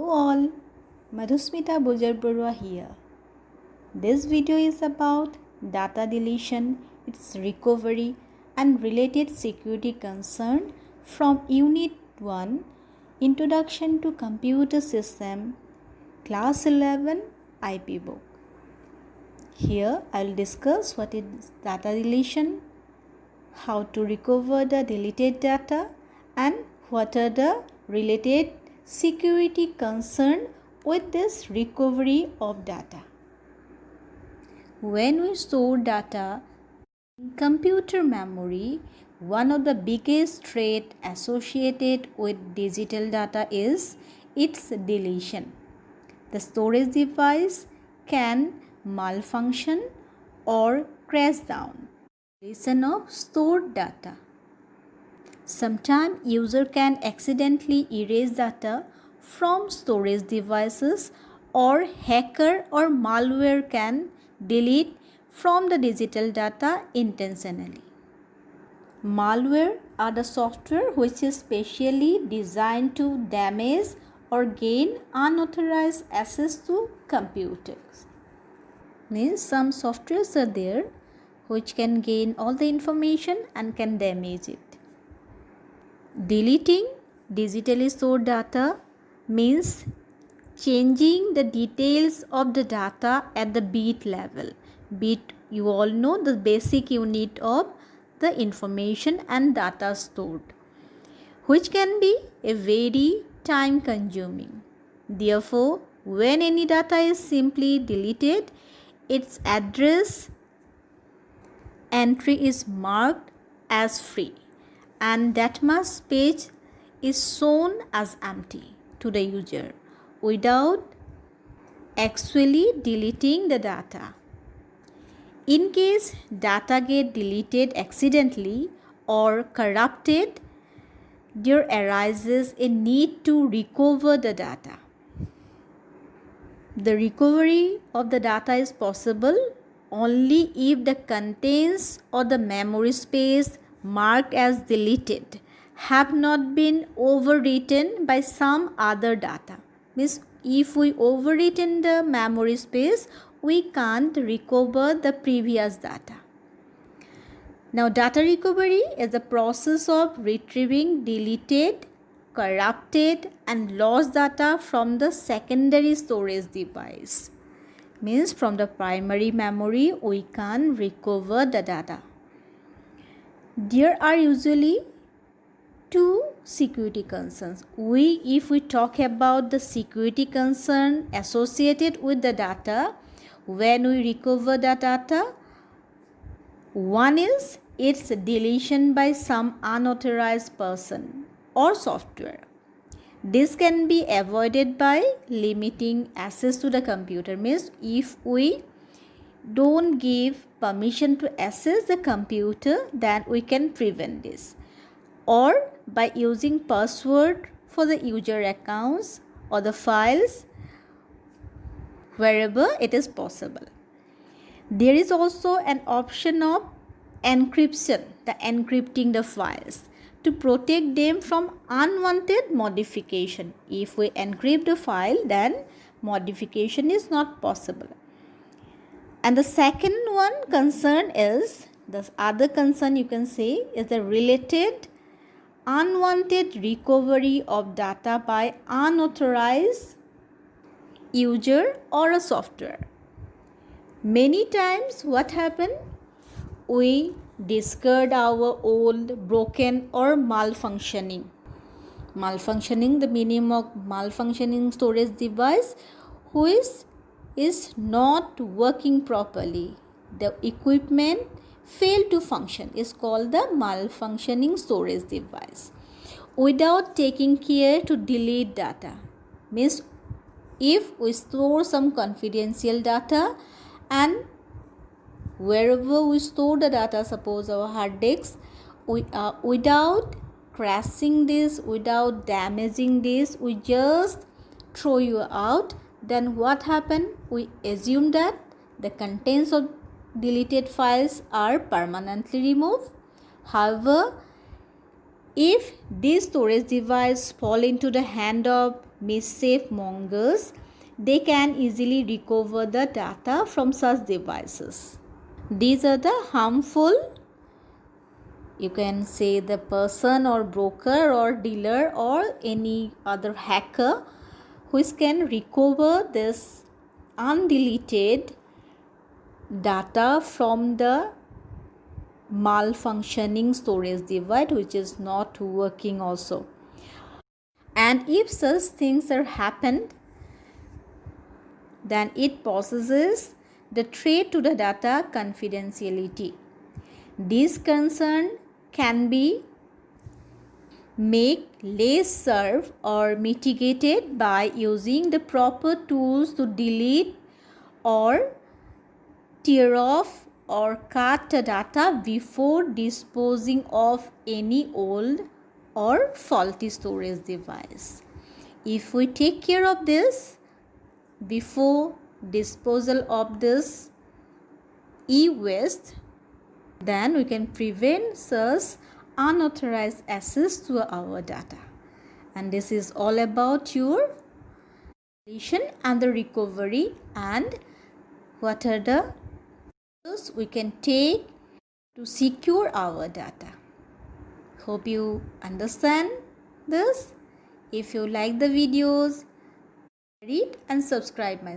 Hello all, Madhusmita Bujarburwa here. This video is about data deletion, its recovery and related security concern from Unit 1, Introduction to Computer System, Class 11 IP book. Here I will discuss what is data deletion, how to recover the deleted data and what are the related security concern with this recovery of data. When we store data in computer memory, one of the biggest threat associated with digital data is its deletion. The storage device can malfunction or crash down. Deletion of stored data. Sometimes user can accidentally erase data from storage devices, or hacker or malware can delete from the digital data intentionally. Malware are the software which is specially designed to damage or gain unauthorized access to computers. Means some softwares are there which can gain all the information and can damage it. Deleting digitally stored data means changing the details of the data at the bit level. Bit, you all know, the basic unit of the information and data stored, which can be a very time consuming. Therefore, when any data is simply deleted, its address entry is marked as free and that much space is shown as empty to the user without actually deleting the data. In case data get deleted accidentally or corrupted, there arises a need to recover the data. The recovery of the data is possible only if the contents or the memory space marked as deleted have not been overwritten by some other data. Means if we overwritten the memory space, we can't recover the previous data. Now, data recovery is the process of retrieving deleted, corrupted and lost data from the secondary storage device. Means from the primary memory we can recover the data. There are usually two security concerns. If we talk about the security concern associated with the data, when we recover the data, one is its deletion by some unauthorized person or software. This can be avoided by limiting access to the computer. Means if we don't give permission to access the computer, then we can prevent this, or by using password for the user accounts or the files wherever it is possible. There is also an option of encryption, the encrypting the files to protect them from unwanted modification. If we encrypt the file, then modification is not possible. And the second one concern is, the other concern you can say is the related unwanted recovery of data by unauthorized user or a software. Many times what happen? We discard our old, broken or malfunctioning. Malfunctioning, the meaning of malfunctioning storage device which is not working properly. The equipment failed to function is called the malfunctioning storage device. Without taking care to delete data. Means if we store some confidential data and wherever we store the data, suppose our hard disk, without crashing this, without damaging this, we just throw you out, then what happen? We assume that the contents of deleted files are permanently removed. However, if this storage device fall into the hand of mischief mongers, they can easily recover the data from such devices. These are the harmful, you can say, the person or broker or dealer or any other hacker which can recover this undeleted data from the malfunctioning storage device which is not working also. And if such things are happened, then it possesses the threat to the data confidentiality. This concern can be made less serve or mitigated by using the proper tools to delete or tear off or cut the data before disposing of any old or faulty storage device. If we take care of this before disposal of this e-waste, then we can prevent such unauthorized access to our data. And this is all about your deletion and the recovery and what are the steps we can take to secure our data. Hope you understand this. If you like the videos, read and subscribe my